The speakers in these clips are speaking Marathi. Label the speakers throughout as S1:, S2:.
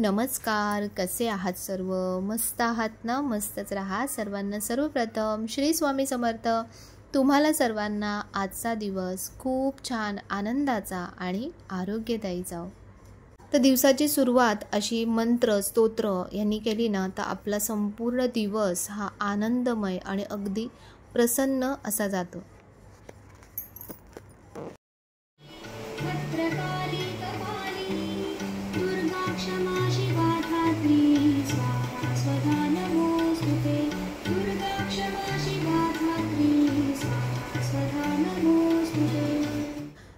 S1: नमस्कार. कसे आहात सर्व? मस्त आहात ना? मस्तच राहा. सर्वांना सर्वप्रथम श्री स्वामी समर्थ. तुम्हाला सर्वांना आजचा दिवस खूप छान आनंदाचा आणि आरोग्यदायी जाओ. तर दिवसाची सुरुवात अशी मंत्र स्तोत्र यांनी केली ना, तर आपला संपूर्ण दिवस हा आनंदमय आणि अगदी प्रसन्न असा जातो.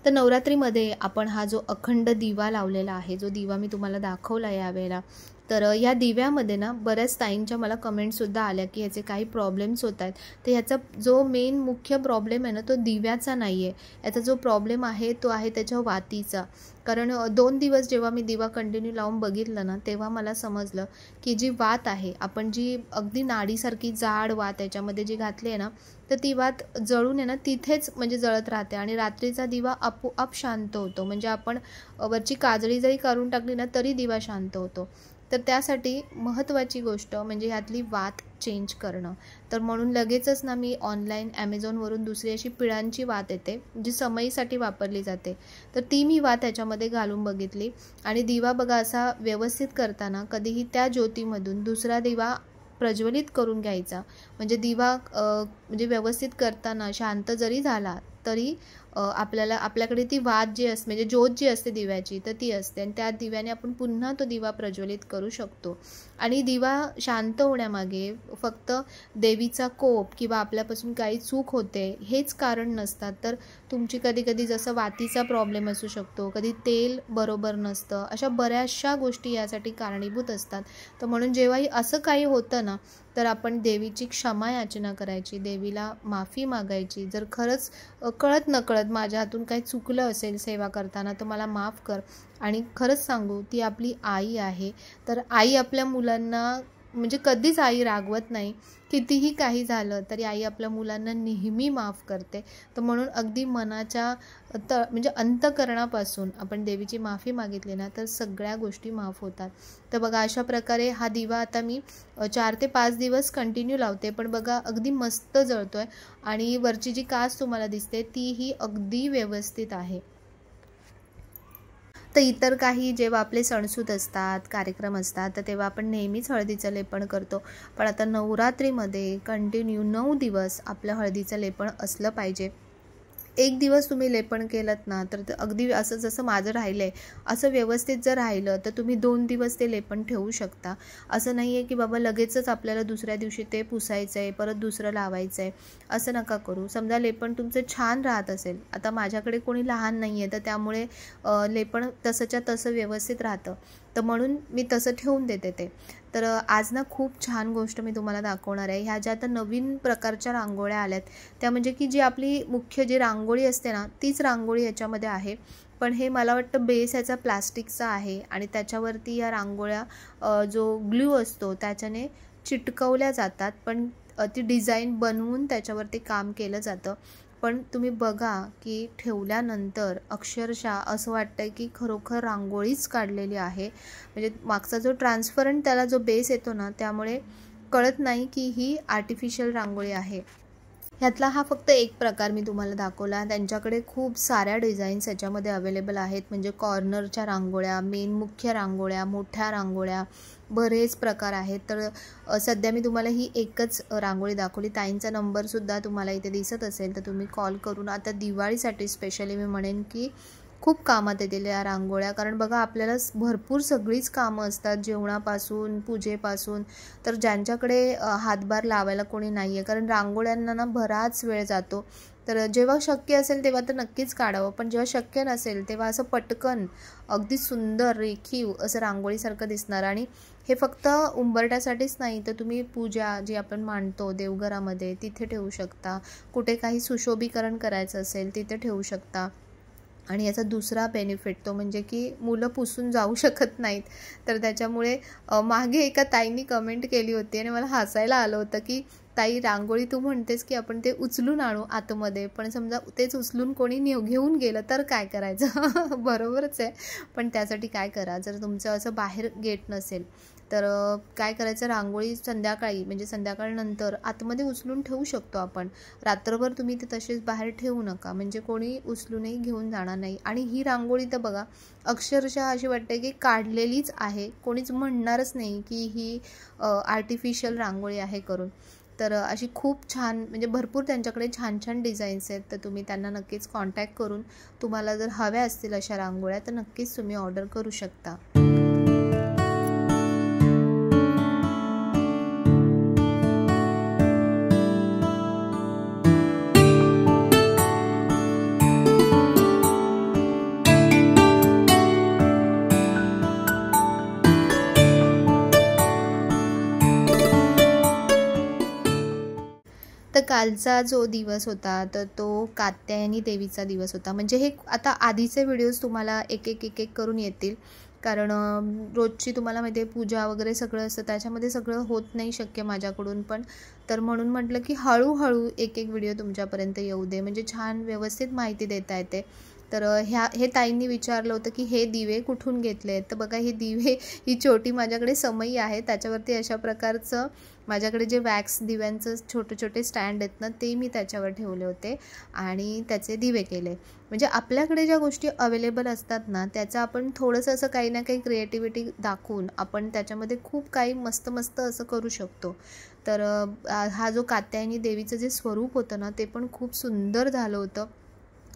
S1: तर नवरात्रीमध्ये आपण हा जो अखंड दिवा लावलेला आहे, जो दिवा मी तुम्हाला दाखवला यावेळेला, तर या दिव्यामध्ये ना बऱ्याच ताईंच्या मला कमेंटसुद्धा आल्या की ह्याचे काही प्रॉब्लेम्स होत आहेत. तर ह्याचा जो मेन मुख्य प्रॉब्लेम आहे ना, तो दिव्याचा नाही आहे. याचा जो प्रॉब्लेम आहे तो आहे त्याच्या वातीचा. कारण 2 दिवस जेव्हा मी दिवा कंटिन्यू लावून बघितलं ना, तेव्हा मला समजलं की जी वात आहे, आपण जी अगदी नाडीसारखी जाड वात याच्यामध्ये जी घातली आहे ना, तर ती वात जळून आहे ना तिथेच म्हणजे जळत राहते आणि रात्रीचा दिवा आपोआप शांत होतो. म्हणजे आपण वरची काजळी जरी काढून टाकली ना तरी दिवा शांत होतो. तर त्यासाठी महत्त्वाची गोष्ट म्हणजे ह्यातली वात चेंज करणं. तर म्हणून लगेचच ना मी ऑनलाईन ॲमेझॉनवरून दुसरी अशी पिळांची वात येते जी समईसाठी वापरली जाते, तर ती मी वात ह्याच्यामध्ये घालून बघितली. आणि दिवा बघा असा व्यवस्थित करताना कधीही त्या ज्योतीमधून दुसरा दिवा प्रज्वलित करून घ्यायचा. म्हणजे दिवा म्हणजे व्यवस्थित करताना शांत जरी झाला तरी आपल्याकडे ती वात जी असते म्हणजे ज्योत जी असते दिव्याची, तर ती असते आणि त्या दिव्याने आपण पुन्हा तो दिवा प्रज्वलित करू शकतो. आणि दिवा शांत होण्यामागे फक्त देवीचा कोप किंवा आपल्यापासून काही चूक होते हेच कारण नसतात. तर तुमची कधी जसं वातीचा प्रॉब्लेम असू शकतो, कधी तेल बरोबर नसतं, अशा बऱ्याचशा गोष्टी यासाठी कारणीभूत असतात. तर म्हणून जेव्हाही असं काही होतं ना, तर आपण देवीची क्षमा याचना करायची, देवीला माफी मागायची. जर खरंच कळत नकळत माझ्या हातून काही चुकलं असेल सेवा करताना तर मला माफ कर. आणि खरंच सांगू, ती आपली आई आहे. तर आई आपल्या मुलांना म्हणजे कधीच आई रागवत नाही. कितीही काही झालं तरी आई आपल्या मुलांना नेहमी माफ करते. तर म्हणून अगदी मनाच्या म्हणजे अंतःकरणापासून आपण देवीची माफी मागितली ना तर सगळ्या गोष्टी माफ होतात. तर बघा अशा प्रकारे हा दिवा आता मी 4 ते 5 दिवस कंटिन्यू लावते. पण बघा अगदी मस्त जळतोय आणि वरची जी कास तुम्हाला दिसते तीही अगदी व्यवस्थित आहे. तर इतर काही जेव्हा आपले सणसूद असतात, कार्यक्रम असतात, तर तेव्हा आपण नेहमीच हळदीचं लेपन करतो. पण आता नवरात्रीमध्ये कंटिन्यू 9 दिवस आपलं हळदीचं लेपन असलं पाहिजे. एक दिवस तुम्ही लेपन केलंत ना तर अगदी असं जसं माझं राहिलं आहे असं व्यवस्थित जर राहिलं तर तुम्ही 2 दिवस ते लेपन ठेवू शकता. असं नाही आहे की बाबा लगेचच आपल्याला दुसऱ्या दिवशी ते पुसायचं आहे, परत दुसरं लावायचं आहे, असं नका करू. समजा लेपन तुमचं छान राहत असेल, आता माझ्याकडे कोणी लहान नाही आहे तर त्यामुळे लेपन तसंच्या तसं व्यवस्थित राहतं, तर म्हणून मी तसं ठेवून देते ते. तर आज ना खूप छान गोष्ट मी तुम्हाला दाखवणार आहे. ह्या ज्या आता नवीन प्रकारच्या रांगोळ्या आल्यात त्या म्हणजे की जी आपली मुख्य जी रांगोळी असते ना तीच रांगोळी याच्यामध्ये आहे. पण हे मला वाटतं बेस याचा प्लास्टिकचा आहे आणि त्याच्यावरती या रांगोळ्या जो ग्लू असतो त्याच्याने चिटकवल्या जातात. पण ती डिझाईन बनवून त्याच्यावरती काम केलं जातं. पण तुम्ही बघा की ठेवल्यानंतर अक्षरशः असं वाटतं की खरोखर रांगोळीच काढलेली आहे. म्हणजे मागचा जो ट्रान्सपरंट त्याला जो बेस येतो ना त्यामुळे कळत नाही की ही आर्टिफिशियल रांगोळी आहे. ह्यातला हा फक्त एक प्रकार मी तुम्हाला दाखवला. त्यांच्याकडे खूप साऱ्या डिझाईन्स याच्यामध्ये अवेलेबल आहेत. म्हणजे कॉर्नरच्या रांगोळ्या, मेन मुख्य रांगोळ्या, मोठ्या रांगोळ्या, बरेच प्रकार आहेत. तर सध्या मी तुम्हाला ही एकच रांगोळी दाखवली. ताईंचा नंबरसुद्धा तुम्हाला इथे दिसत असेल तर तुम्ही कॉल करून आता दिवाळीसाठी स्पेशली मी म्हणेन की खूप कामात येतील या रांगोळ्या. कारण बघा आपल्याला भरपूर सगळीच कामं असतात, जेवणापासून पूजेपासून. तर ज्यांच्याकडे हातभार लावायला कोणी नाही आहे, कारण रांगोळ्यांना ना बराच वेळ जातो. तर जेव्हा शक्य असेल तेव्हा तर नक्कीच काढावं, पण जेव्हा शक्य नसेल तेव्हा असं पटकन अगदी सुंदर रेखीव असं रांगोळीसारखं दिसणार. आणि हे फक्त उंबरट्यासाठीच नाही तर तुम्ही पूजा जी आपण मांडतो देवघरामध्ये तिथे ठेवू शकता. कुठे काही सुशोभीकरण करायचं असेल तिथे ठेवू शकता. आणि याचा दुसरा बेनिफिट तो म्हणजे की मुलं पुसून जाऊ शकत नाहीत. तर त्याच्यामुळे मागे एका ताईंनी कमेंट केली होती आणि मला हसायला आलं होतं की ताई रांगोळी तू म्हणतेस की आपण ते उचलून आणू आतमध्ये, पण समजा तेच उचलून कोणी घेऊन गेलं तर काय करायचं? बरोबरच आहे. पण त्यासाठी काय करा, जर तुमचं असं बाहेर गेट नसेल तर काय करायचं, रांगोळी संध्याकाळी म्हणजे संध्याकाळनंतर आतमध्ये उचलून ठेवू शकतो आपण. रात्रभर तुम्ही ते तसेच बाहेर ठेवू नका, म्हणजे कोणी उचलूनही घेऊन जाणार नाही. आणि ही रांगोळी तर बघा अक्षरशः अशी वाटते की काढलेलीच आहे, कोणीच म्हणणारच नाही की ही आर्टिफिशियल रांगोळी आहे करून. तर अशी खूप छान, म्हणजे भरपूर त्यांच्याकडे छान छान डिझाईन्स आहेत. तर तुम्ही त्यांना नक्कीच कॉन्टॅक्ट करून तुम्हाला जर हव्या असतील अशा रांगोळ्या तर नक्कीच तुम्ही ऑर्डर करू शकता. तर कालचा जो दिवस होता तर तो कात्यायनी देवीचा दिवस होता. म्हणजे हे आता आधीचे व्हिडिओज तुम्हाला एक एक करून येतील, कारण रोजची तुम्हाला माहिती आहे पूजा वगैरे सगळं असतं, त्याच्यामध्ये सगळं होत नाही शक्य माझ्याकडून पण. तर म्हणून म्हटलं की हळूहळू एक व्हिडिओ तुमच्यापर्यंत येऊ दे, म्हणजे छान व्यवस्थित माहिती देता येते. तर हे ताईंनी विचारलं होतं की हे दिवे कुठून घेतले आहेत. तर बघा हे दिवे, ही छोटी माझ्याकडे समई आहे, त्याच्यावरती अशा प्रकारचं माझ्याकडे जे वॅक्स दिव्यांचं छोटे छोटे स्टँड आहेत ना ते मी त्याच्यावर ठेवले होते आणि त्याचे दिवे केले. म्हणजे आपल्याकडे ज्या गोष्टी अवेलेबल असतात ना त्याचं आपण थोडंसं असं काही ना काही क्रिएटिव्हिटी दाखवून आपण त्याच्यामध्ये खूप काही मस्त मस्त असं करू शकतो. तर हा जो कात्यायनी देवीचं जे स्वरूप होतं ना ते पण खूप सुंदर झालं होतं.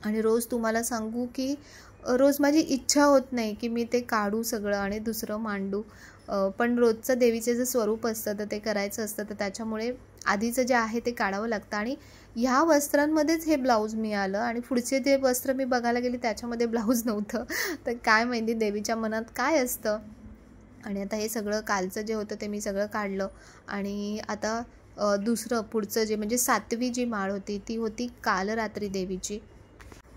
S1: आणि रोज तुम्हाला सांगू की रोज माझी इच्छा होत नाही की मी ते काढू सगळं आणि दुसरं मांडू, पण रोजचं देवीचे जे स्वरूप असतं तर ते करायचं असतं, तर त्याच्यामुळे आधीचं जे आहे ते काढावं लागतं. आणि ह्या वस्त्रांमध्येच हे ब्लाऊज मिळालं आणि पुढचे जे वस्त्र मी बघायला गेली त्याच्यामध्ये ब्लाऊज नव्हतं. तर काय माहिती देवीच्या मनात काय असतं. आणि आता हे सगळं कालचं जे होतं ते मी सगळं काढलं. आणि आता दुसरं पुढचं जे म्हणजे 7वी जी माळ होती ती होती कालरात्री देवीची.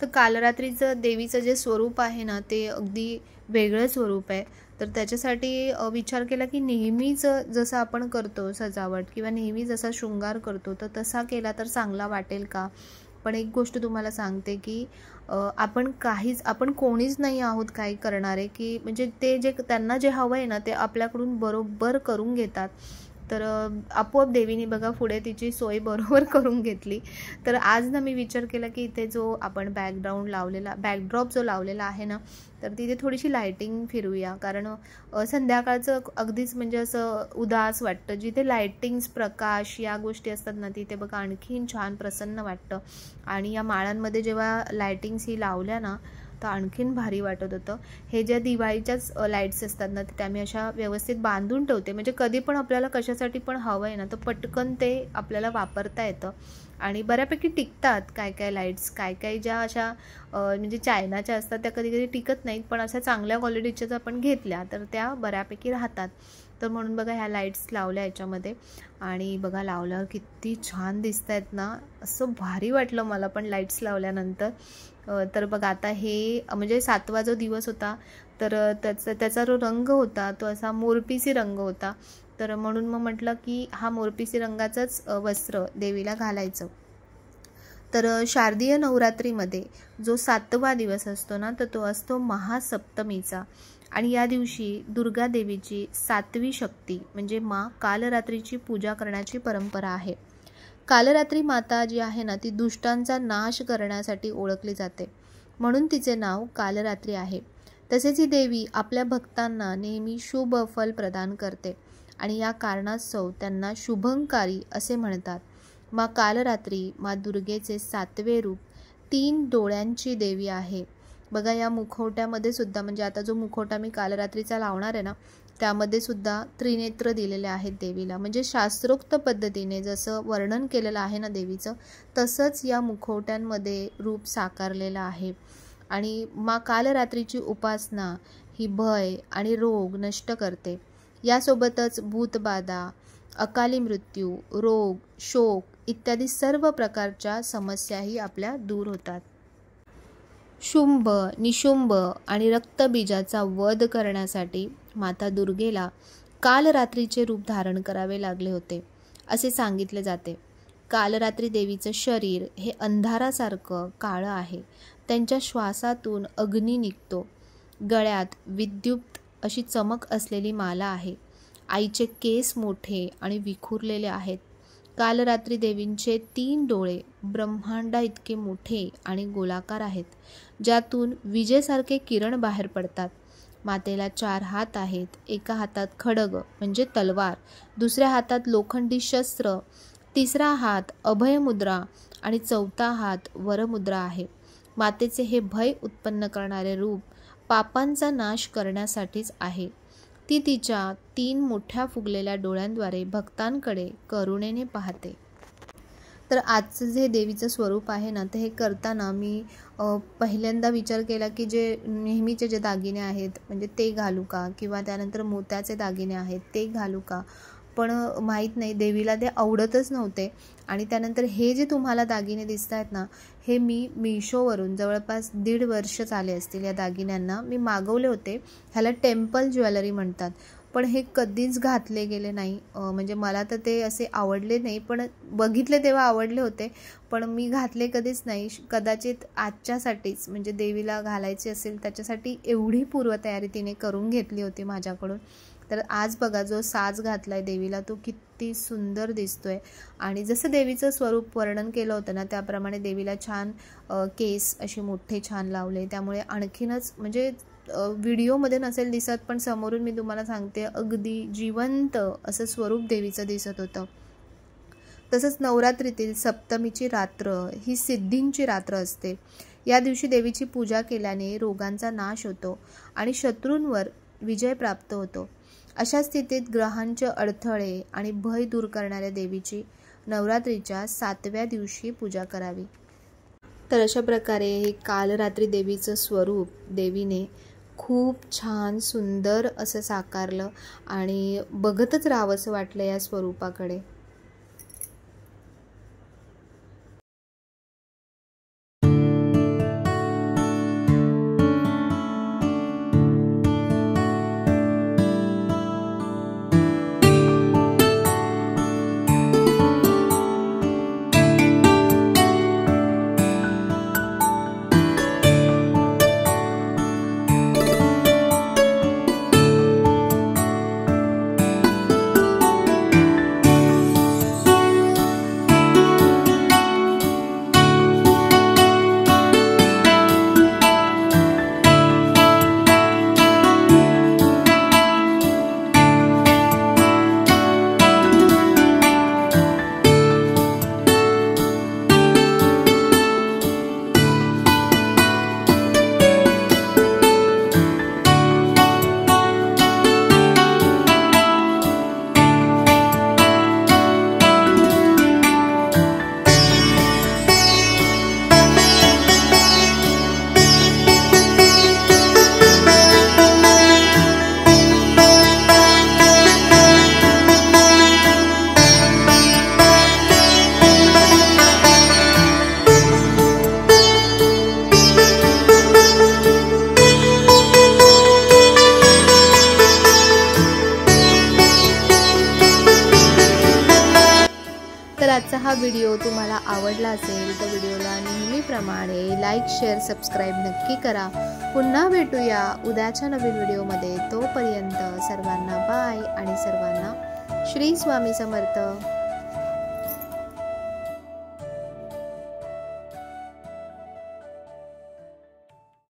S1: तर कालरात्रीचं देवीचं जे स्वरूप आहे ना ते अगदी वेगळं स्वरूप आहे. तर त्याच्यासाठी विचार केला की नेहमीच जसं आपण करतो सजावट किंवा नेहमी जसा शृंगार करतो तर तसा केला तर चांगला वाटेल का. पण एक गोष्ट तुम्हाला सांगते की आपण कोणीच नाही आहोत काही करणारे, की म्हणजे ते जे त्यांना जे हवं आहे ना ते आपल्याकडून बरोबर करून घेतात. तर आपोआप देवीने बघा पुढे तिची सोय बरोबर करून घेतली. तर आज ना मी विचार केला की इथे जो आपण बॅकड्रॉप जो लावलेला आहे ना तर तिथे थोडीशी लायटिंग फिरूया, कारण संध्याकाळचं अगदीच म्हणजे असं उदास वाटतं. जिथे लायटिंग्स प्रकाश या गोष्टी असतात ना तिथे बघा आणखीन छान प्रसन्न वाटतं. आणि या माळांमध्ये जेव्हा लायटिंग्स ही लावल्या ना तर आणखीन भारी वाटत होतं. हे ज्या दिवाळीच्याच लाईट्स असतात ना त्या मी अशा व्यवस्थित बांधून ठेवते, म्हणजे कधी पण आपल्याला कशासाठी पण हवं आहे ना तर पटकन ते आपल्याला वापरता येतं आणि बऱ्यापैकी टिकतात. काय लाईट्स काय ज्या अशा म्हणजे चायनाच्या असतात त्या कधी टिकत नाहीत, पण अशा चांगल्या क्वालिटीच्या आपण घेतल्या तर त्या बऱ्यापैकी राहतात. तर म्हणून बघा ह्या लाईट्स लावल्या याच्यामध्ये आणि बघा लावल्यावर किती छान दिसत आहेत ना, असं भारी वाटलं मला पण लाईट्स लावल्यानंतर. तर बघा आता हे म्हणजे 7वा जो दिवस होता तर त्याचा जो रंग होता तो असा मोरपिसी रंग होता. तर म्हणून मग म्हटलं की हा मोरपिसी रंगाचंच वस्त्र देवीला घालायचं. तर शारदीय नवरात्रीमध्ये जो 7वा दिवस असतो ना तर तो असतो महासप्तमीचा. आणि या दिवशी दुर्गा देवीची 7वी शक्ती म्हणजे माँ कालरात्रीची पूजा करण्याची परंपरा आहे. कालरात्री माता जी आहे ना ती दुष्टांचा नाश करण्यासाठी ओळखली जाते, म्हणून तिचे नाव कालरात्री आहे. तसेच ही देवी आपल्या भक्तांना नेहमी शुभ फल प्रदान करते आणि या कारणास्तव त्यांना शुभंकारी असे म्हणतात. माँ कालरात्री माँ दुर्गेचे 7वे रूप 3 डोळ्यांची देवी आहे. बघा या मुखवट्यामध्ये सुद्धा, म्हणजे आता जो मुखवटा मी कालरात्रीचा लावणार आहे ना त्यामध्ये सुद्धा त्रिनेत्र दिलेले आहेत देवीला. म्हणजे शास्त्रोक्त पद्धतीने जसं वर्णन केलेलं आहे ना देवीचं तसंच या मुखवट्यांमध्ये रूप साकारलेलं आहे. आणि माँ कालरात्रीची उपासना ही भय आणि रोग नष्ट करते. यासोबतच भूतबाधा, अकाली मृत्यू, रोग, शोक इत्यादी सर्व प्रकारच्या समस्याही आपल्या दूर होतात. शुंभ, निशुंभ आणि रक्तबीजाचा वध करण्यासाठी माता दुर्गेला कालरात्रीचे रूप धारण करावे लागले होते. असे सांगितले जाते. काल रात्री देवीचं शरीर हे अंधारासारखं काळं आहे. त्यांच्या श्वासातून अग्नी निघतो. गळ्यात विद्युत अशी चमक असलेली माला आहे. आईचे केस मोठे आणि विखुरलेले आहेत. काल रात्री देवींचे 3 डोळे ब्रह्मांडा इतके मोठे आणि गोलाकार आहेत, ज्यातून विजेसारखे किरण बाहेर पडतात. मातेला 4 हात आहेत. एका हातात खड्ग म्हणजे तलवार, दुसऱ्या हातात लोखंडी शस्त्र, तिसरा हात अभयमुद्रा आणि चौथा हात वरमुद्रा आहे. मातेचे हे भय उत्पन्न करणारे रूप पापांचा नाश करण्यासाठीच आहे. ती तिच्या 3 मोठ्या फुगलेल्या डोळ्यांद्वारे भक्तांकडे करुणेने पाहते. तर आजचं जे देवीचं स्वरूप आहे ना, ते हे करताना मी पहिल्यांदा विचार केला की जे नेहमीचे जे दागिने आहेत म्हणजे ते घालू का, किंवा त्यानंतर मोत्याचे दागिने आहेत ते घालू का. पण माहीत नाही, देवीला ते आवडतच नव्हते. आणि त्यानंतर हे जे तुम्हाला दागिने दिसत आहेत ना, हे मी मीशोवरून जवळपास 1.5 वर्ष झाले असतील या दागिन्यांना मी मागवले होते. ह्याला टेम्पल ज्वेलरी म्हणतात. पण हे कधीच घातले गेले नाही. म्हणजे मला तर ते असे आवडले नाही, पण बघितले तेव्हा आवडले होते, पण मी घातले कधीच नाही. कदाचित आजच्यासाठीच म्हणजे देवीला घालायचे असेल त्याच्यासाठी एवढी पूर्वतयारी तिने करून घेतली होती माझ्याकडून. तर आज बघा जो साज घातलाय देवीला तो किती सुंदर दिसतोय. आणि जसं देवीचं स्वरूप वर्णन केलं होतं ना, त्याप्रमाणे देवीला छान केस असे मोठे छान लावले. त्यामुळे आणखीनच म्हणजे व्हिडिओमध्ये नसेल दिसत, पण समोरून मी तुम्हाला सांगते अगदी जिवंत असं स्वरूप देवीचं दिसत होतं. तसंच नवरात्रीतील सप्तमीची रात्र ही सिद्धींची रात्र असते. या दिवशी देवीची पूजा केल्याने रोगांचा नाश होतो आणि शत्रूंवर विजय प्राप्त होतो. अशा स्थितीत ग्रहांचे अडथळे आणि भय दूर करणाऱ्या देवीची नवरात्रीच्या 7व्या दिवशी पूजा करावी. तर अशा प्रकारे हे काल रात्री देवीचं स्वरूप देवीने खूप छान सुंदर असं साकारलं आणि बघतच राहावंसं वाटलं या स्वरूपाकडे. तर आजचा हा व्हिडिओ तुम्हाला आवडला असेल तर व्हिडिओला नेहमीप्रमाणे लाईक, शेअर, सबस्क्राईब नक्की करा. पुन्हा भेटूया उद्याच्या नवीन व्हिडिओमध्ये. तोपर्यंत सर्वांना बाय आणि सर्वांना श्री स्वामी समर्थ.